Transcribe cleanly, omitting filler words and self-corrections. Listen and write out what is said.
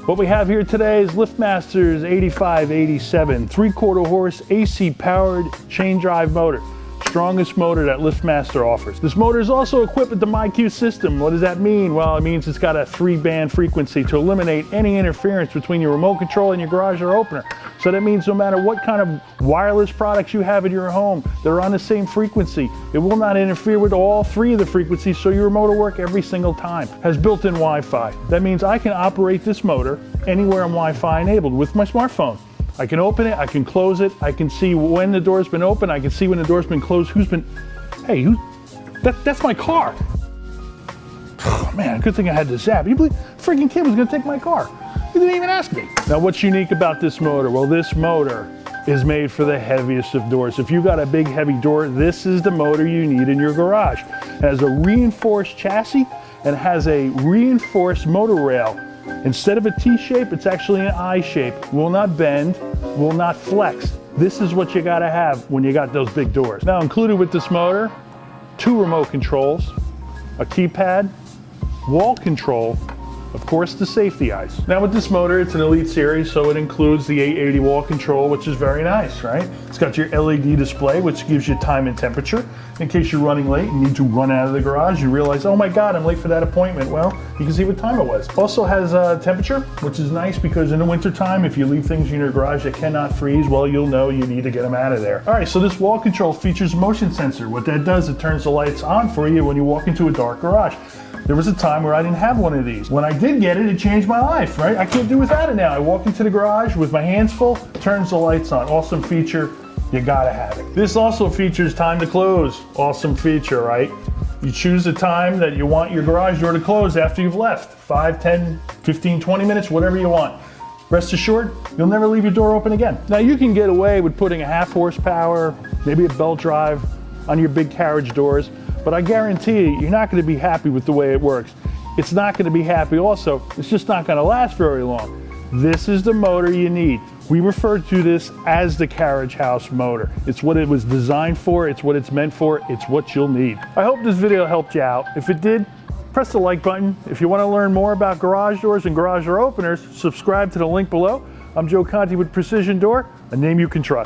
What we have here today is LiftMaster's 8587 3/4 horse AC powered chain drive motor. Strongest motor that LiftMaster offers. This motor is also equipped with the MyQ system. What does that mean? Well, it means it's got a 3-band frequency to eliminate any interference between your remote control and your garage door opener. So that means no matter what kind of wireless products you have in your home, they're on the same frequency. It will not interfere with all 3 of the frequencies, so your remote will work every single time. Has built-in Wi-Fi. That means I can operate this motor anywhere I'm Wi-Fi enabled with my smartphone. I can open it, I can close it, I can see when the door's been open, I can see when the door's been closed, that's my car. Oh man, good thing I had the zap. You believe freaking kid was gonna take my car. He didn't even ask me. Now what's unique about this motor? Well, this motor is made for the heaviest of doors. If you got a big heavy door, this is the motor you need in your garage. It has a reinforced chassis and has a reinforced motor rail. Instead of a T shape, it's actually an I shape. Will not bend, will not flex. This is what you gotta have when you got those big doors. Now included with this motor, 2 remote controls, a keypad, wall control, of course the safety eyes. Now with this motor, it's an Elite Series, so it includes the 880 wall control, which is very nice, right? It's got your LED display, which gives you time and temperature. In case you're running late and need to run out of the garage, you realize, oh my God, I'm late for that appointment. Well, you can see what time it was. Also has temperature, which is nice because in the winter time, if you leave things in your garage that cannot freeze, well, you'll know you need to get them out of there. All right, so this wall control features a motion sensor. What that does, it turns the lights on for you when you walk into a dark garage. There was a time where I didn't have one of these. When I did get it, it changed my life, right? I can't do without it now. I walk into the garage with my hands full, turns the lights on. Awesome feature, you gotta have it. This also features time to close. Awesome feature, right? You choose the time that you want your garage door to close after you've left. 5, 10, 15, 20 minutes, whatever you want. Rest assured, you'll never leave your door open again. Now you can get away with putting a 1/2 horsepower, maybe a belt drive on your big carriage doors, but I guarantee you, you're not gonna be happy with the way it works. It's not gonna be happy also, it's just not gonna last very long. This is the motor you need. We refer to this as the Carriage House motor. It's what it was designed for, it's what it's meant for, it's what you'll need. I hope this video helped you out. If it did, press the like button. If you wanna learn more about garage doors and garage door openers, subscribe to the link below. I'm Joe Conti with Precision Door, a name you can trust.